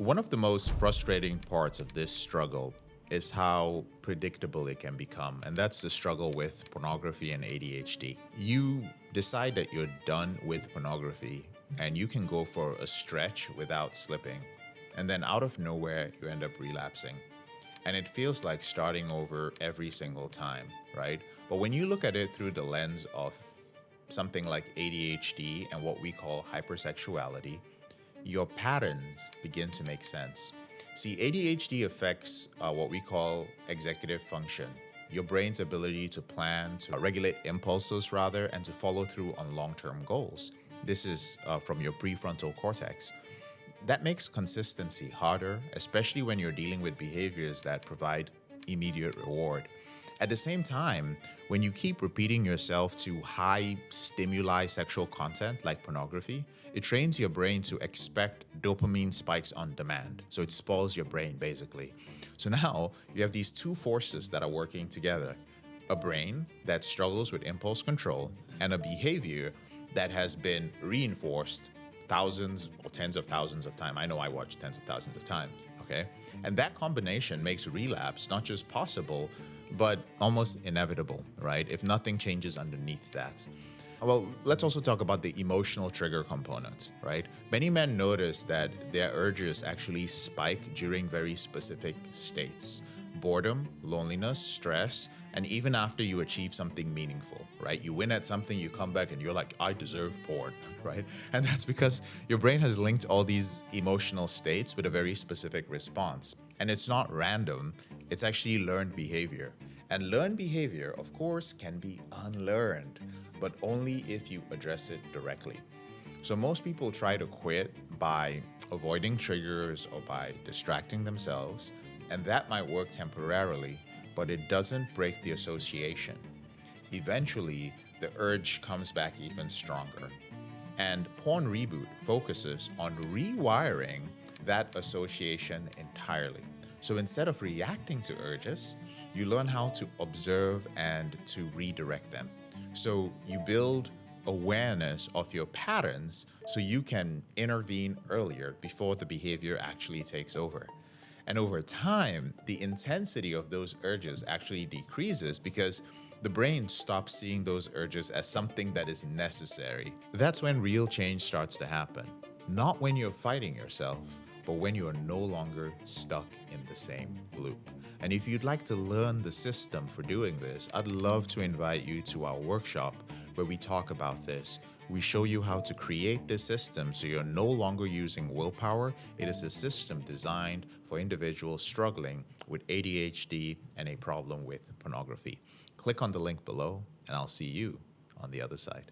One of the most frustrating parts of this struggle is how predictable it can become, and that's the struggle with pornography and ADHD. You decide that you're done with pornography and you can go for a stretch without slipping, and then out of nowhere, you end up relapsing. And it feels like starting over every single time, right? But when you look at it through the lens of something like ADHD and what we call hypersexuality, your patterns begin to make sense. See, ADHD affects what we call executive function, your brain's ability to plan, to regulate impulses rather, and to follow through on long-term goals. This is from your prefrontal cortex. That makes consistency harder, especially when you're dealing with behaviors that provide immediate reward. At the same time, when you keep repeating yourself to high stimuli sexual content like pornography, it trains your brain to expect dopamine spikes on demand. So it spoils your brain basically. So now you have these two forces that are working together: a brain that struggles with impulse control and a behavior that has been reinforced thousands or tens of thousands of times. I know I watch tens of thousands of times, okay? And that combination makes relapse not just possible, but almost inevitable, right? If nothing changes underneath that. Well, let's also talk about the emotional trigger component, right? Many men notice that their urges actually spike during very specific states: boredom, loneliness, stress, and even after you achieve something meaningful, right? You win at something, you come back and you're like, I deserve porn, right? And that's because your brain has linked all these emotional states with a very specific response. And it's not random, it's actually learned behavior. And learned behavior, of course, can be unlearned, but only if you address it directly. So most people try to quit by avoiding triggers or by distracting themselves, and that might work temporarily, but it doesn't break the association. Eventually, the urge comes back even stronger. And Porn Reboot focuses on rewiring that association entirely. So instead of reacting to urges, you learn how to observe and to redirect them. So you build awareness of your patterns so you can intervene earlier before the behavior actually takes over. And over time, the intensity of those urges actually decreases because the brain stops seeing those urges as something that is necessary. That's when real change starts to happen. Not when you're fighting yourself, but when you are no longer stuck in the same loop. And if you'd like to learn the system for doing this, I'd love to invite you to our workshop where we talk about this. We show you how to create this system so you're no longer using willpower. It is a system designed for individuals struggling with ADHD and a problem with pornography. Click on the link below, and I'll see you on the other side.